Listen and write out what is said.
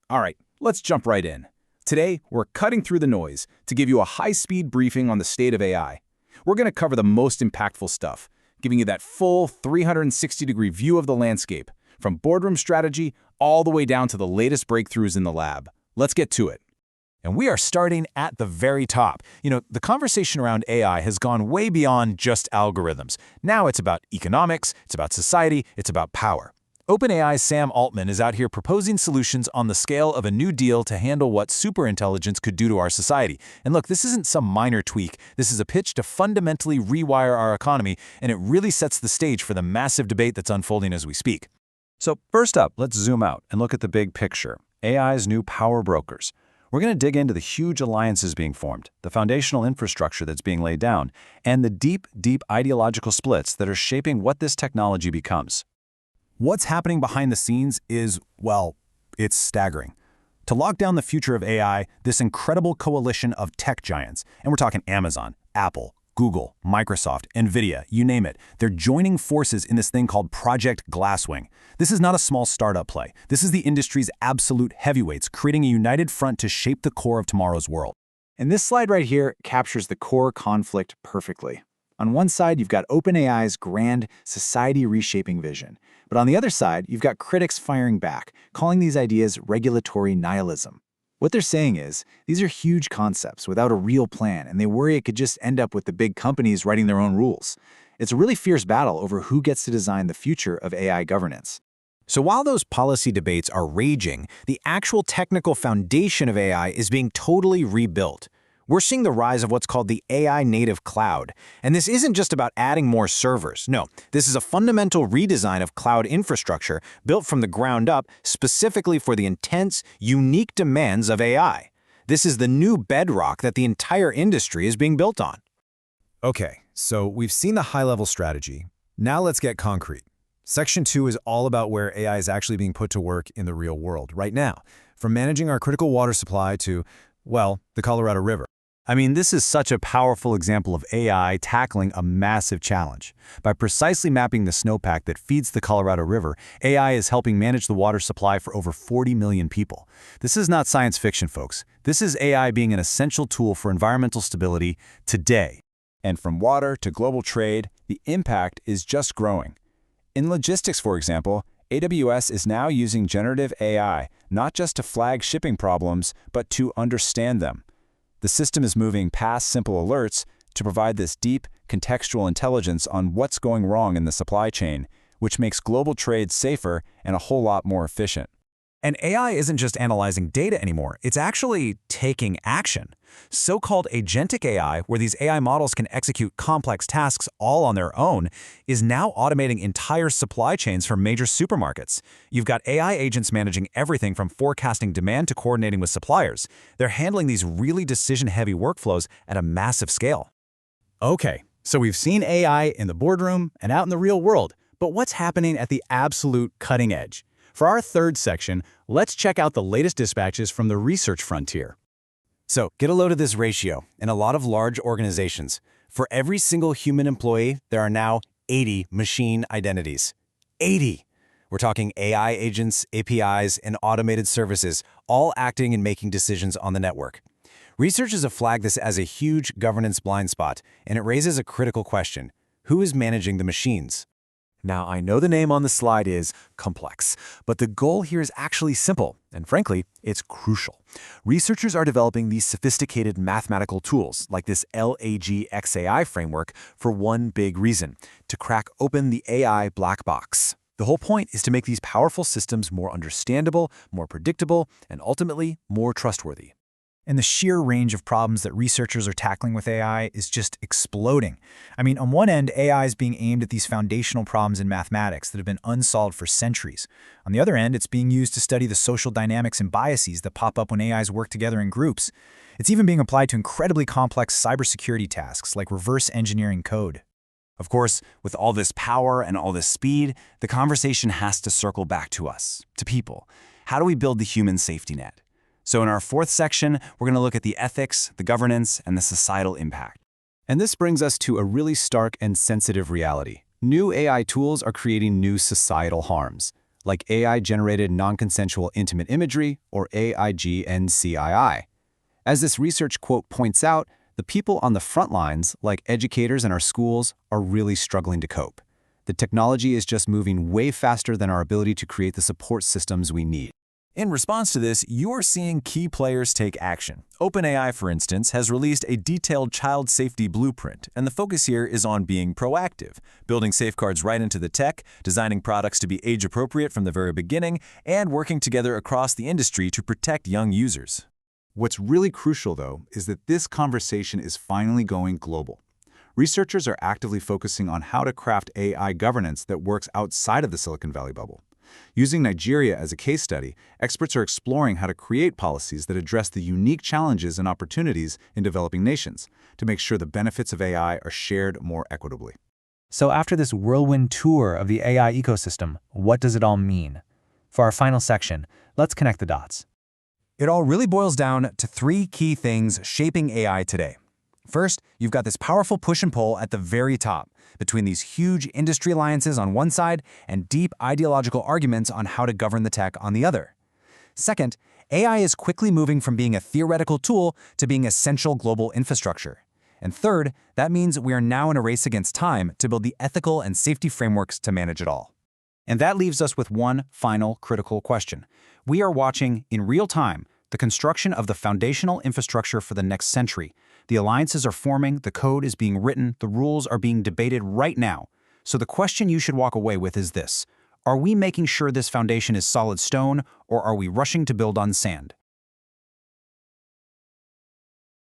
All right, let's jump right in. Today, we're cutting through the noise to give you a high-speed briefing on the state of AI. We're going to cover the most impactful stuff, giving you that full 360-degree view of the landscape, from boardroom strategy all the way down to the latest breakthroughs in the lab. Let's get to it. And we are starting at the very top. The conversation around AI has gone way beyond just algorithms. Now it's about economics, it's about society, it's about power. OpenAI's Sam Altman is out here proposing solutions on the scale of a new deal to handle what superintelligence could do to our society. And look, this isn't some minor tweak. This is a pitch to fundamentally rewire our economy, and it really sets the stage for the massive debate that's unfolding as we speak. So first up, let's zoom out and look at the big picture. AI's new power brokers. We're going to dig into the huge alliances being formed, the foundational infrastructure that's being laid down, and the deep ideological splits that are shaping what this technology becomes. What's happening behind the scenes is, well, it's staggering. To lock down the future of AI, this incredible coalition of tech giants, and we're talking Amazon, Apple, Google, Microsoft, NVIDIA, you name it, they're joining forces in this thing called Project Glasswing. This is not a small startup play. This is the industry's absolute heavyweights, creating a united front to shape the core of tomorrow's world. And this slide right here captures the core conflict perfectly. On one side, you've got OpenAI's grand society-reshaping vision. But on the other side, you've got critics firing back, calling these ideas regulatory nihilism. What they're saying is, these are huge concepts without a real plan, and they worry it could just end up with the big companies writing their own rules. It's a really fierce battle over who gets to design the future of AI governance. So while those policy debates are raging, the actual technical foundation of AI is being totally rebuilt. We're seeing the rise of what's called the AI native cloud. And this isn't just about adding more servers. No, this is a fundamental redesign of cloud infrastructure built from the ground up specifically for the intense, unique demands of AI. This is the new bedrock that the entire industry is being built on. Okay, so we've seen the high-level strategy. Now let's get concrete. Section 2 is all about where AI is actually being put to work in the real world right now, from managing our critical water supply to, well, the Colorado River. I mean, this is such a powerful example of AI tackling a massive challenge. By precisely mapping the snowpack that feeds the Colorado River, AI is helping manage the water supply for over 40 million people. This is not science fiction, folks. This is AI being an essential tool for environmental stability today. And from water to global trade, the impact is just growing. In logistics, for example, AWS is now using generative AI not just to flag shipping problems, but to understand them. The system is moving past simple alerts to provide this deep, contextual intelligence on what's going wrong in the supply chain, which makes global trade safer and a whole lot more efficient. And AI isn't just analyzing data anymore, it's actually taking action. So-called AgenticAI, where these AI models can execute complex tasks all on their own, is now automating entire supply chains for major supermarkets. You've got AI agents managing everything from forecasting demand to coordinating with suppliers. They're handling these really decision-heavy workflows at a massive scale. Okay, so we've seen AI in the boardroom and out in the real world, but what's happening at the absolute cutting edge? For our third section, let's check out the latest dispatches from the research frontier. So get a load of this ratio. In a lot of large organizations, for every single human employee, there are now 80 machine identities. 80! We're talking AI agents, APIs, and automated services, all acting and making decisions on the network. Researchers have flagged this as a huge governance blind spot, and it raises a critical question. Who is managing the machines? Now, I know the name on the slide is complex, but the goal here is actually simple, and frankly, it's crucial. Researchers are developing these sophisticated mathematical tools, like this LAGXAI framework, for one big reason: to crack open the AI black box. The whole point is to make these powerful systems more understandable, more predictable, and ultimately more trustworthy. And the sheer range of problems that researchers are tackling with AI is just exploding. I mean, on one end, AI is being aimed at these foundational problems in mathematics that have been unsolved for centuries. On the other end, it's being used to study the social dynamics and biases that pop up when AIs work together in groups. It's even being applied to incredibly complex cybersecurity tasks like reverse engineering code. Of course, with all this power and all this speed, the conversation has to circle back to us, to people. How do we build the human safety net? So in our fourth section, we're going to look at the ethics, the governance, and the societal impact. And this brings us to a really stark and sensitive reality. New AI tools are creating new societal harms. like AI-generated non-consensual intimate imagery, or AIGNCII. As this research quote points out, the people on the front lines, like educators in our schools, are really struggling to cope. The technology is just moving way faster than our ability to create the support systems we need. In response to this, you're seeing key players take action. OpenAI, for instance, has released a detailed child safety blueprint, and the focus here is on being proactive, building safeguards right into the tech, designing products to be age-appropriate from the very beginning, and working together across the industry to protect young users. What's really crucial, though, is that this conversation is finally going global. Researchers are actively focusing on how to craft AI governance that works outside of the Silicon Valley bubble. Using Nigeria as a case study, experts are exploring how to create policies that address the unique challenges and opportunities in developing nations to make sure the benefits of AI are shared more equitably. So after this whirlwind tour of the AI ecosystem, what does it all mean? For our final section, let's connect the dots. It all really boils down to three key things shaping AI today. First, you've got this powerful push and pull at the very top, between these huge industry alliances on one side and deep ideological arguments on how to govern the tech on the other. Second, AI is quickly moving from being a theoretical tool to being essential global infrastructure. And third, that means we are now in a race against time to build the ethical and safety frameworks to manage it all. And that leaves us with one final critical question. We are watching, in real time, the construction of the foundational infrastructure for the next century. The alliances are forming, the code is being written, the rules are being debated right now. So the question you should walk away with is this: are we making sure this foundation is solid stone, or are we rushing to build on sand?